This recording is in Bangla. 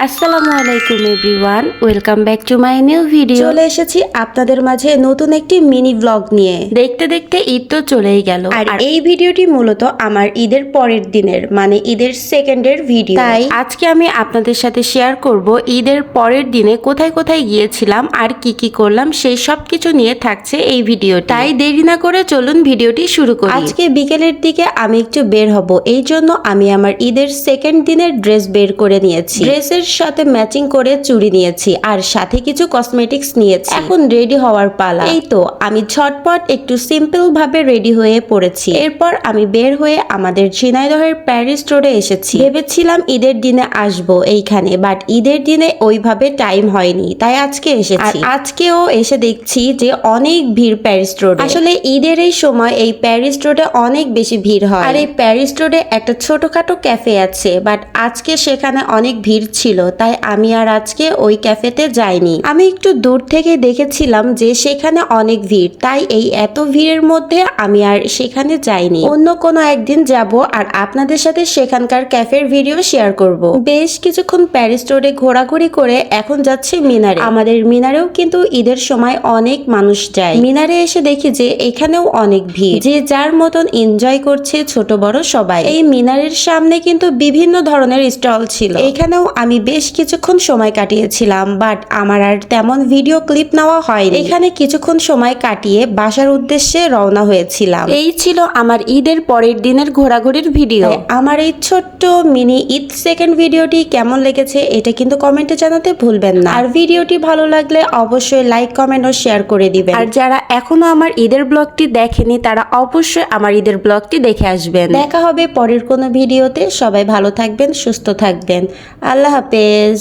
আসসালামু আলাইকুম everyone, welcome back to my new video. চলে এসেছি আপনাদের মাঝে নতুন একটি মিনি ব্লগ নিয়ে। দেখতে দেখতে ঈদ তো চলেই গেল, আর এই ভিডিওটি মূলত আমার ঈদের পরের দিনের মানে ঈদের সেকেন্ডের ভিডিও। তাই আজকে আমি আপনাদের সাথে শেয়ার করব ঈদের পরের দিনে কোথায় কোথায় গিয়েছিলাম আর কি কি করলাম সেই সব কিছু নিয়ে থাকছে এই ভিডিও। তাই দেরি না করে চলুন ভিডিওটি শুরু করি। আজকে বিকেলের দিকে আমি একটু বের হব, এই জন্য আমি আমার ঈদের সেকেন্ড দিনের ড্রেস বের করে নিয়েছি। ড্রেসের সাথে ম্যাচিং করে চুড়ি নিয়েছি আর সাথে কিছু কসমেটিক্স নিয়েছি। এখন রেডি হওয়ার পালা। এই তো আমি ঝটপট একটু সিম্পল ভাবে রেডি হয়ে পড়েছি। এরপর আমি বের হয়ে আমাদের ঝিনাইদহের প্যারিস রোডে এসেছি। ভেবেছিলাম ঈদের দিনে আসবো এইখানে, বাট ঈদের দিনে ওইভাবে টাইম হয়নি, তাই আজকে এসেছি। আজকেও এসে দেখছি যে অনেক ভিড় প্যারিস রোডে। আসলে ঈদের এই সময় এই প্যারিস রোডে অনেক বেশি ভিড় হয়। আর এই প্যারিস রোডে একটা ছোটখাটো ক্যাফে আছে, বাট আজকে সেখানে অনেক ভিড় ছিল, তাই আমি আর আজকে ওই ক্যাফেতে যাইনি। আমি একটু দূর থেকে দেখেছিলাম যে সেখানে অনেক ভিড়, তাই এই এত ভিড়ের মধ্যে আমি আর সেখানে যাইনি। অন্য কোনো একদিন যাব আর আপনাদের সাথে সেখানকার ক্যাফের ভিডিও শেয়ার করব। বেশ কিছুক্ষণ প্যারিস রোডে ঘোরাঘুরি করে এখন যাচ্ছি মিনারে। আমাদের মিনারেও কিন্তু ঈদের সময় অনেক মানুষ যায়। মিনারে এসে দেখি যে এখানেও অনেক ভিড়, যে যার মতন এনজয় করছে, ছোট বড় সবাই। এই মিনারের সামনে কিন্তু বিভিন্ন ধরনের স্টল ছিল, এখানেও আমি বেশ কিছুক্ষণ সময় কাটিয়েছিলাম, বাট আমার আর তেমন ভিডিও ক্লিপ নেওয়া হয়নি। এখানে কিছুক্ষণ সময় কাটিয়ে বাসার উদ্দেশ্যে রওনা হয়েছিলাম। এই ছিল আমার ঈদের পরের দিনের ঘোরাঘুরির ভিডিও। আমার এই ছোট্ট মিনি ঈদ সেকেন্ড ভিডিওটি কেমন লেগেছে এটা কিন্তু কমেন্টে জানাতে ভুলবেন না। আর ভিডিওটি ভালো লাগলে অবশ্যই লাইক, কমেন্ট ও শেয়ার করে দিবেন। আর যারা এখনো আমার ঈদের ব্লগটি দেখেনি তারা অবশ্যই আমার ঈদের ব্লগটি দেখে আসবেন। দেখা হবে পরের কোনো ভিডিওতে। সবাই ভালো থাকবেন, সুস্থ থাকবেন। আল্লাহ হাফেজ।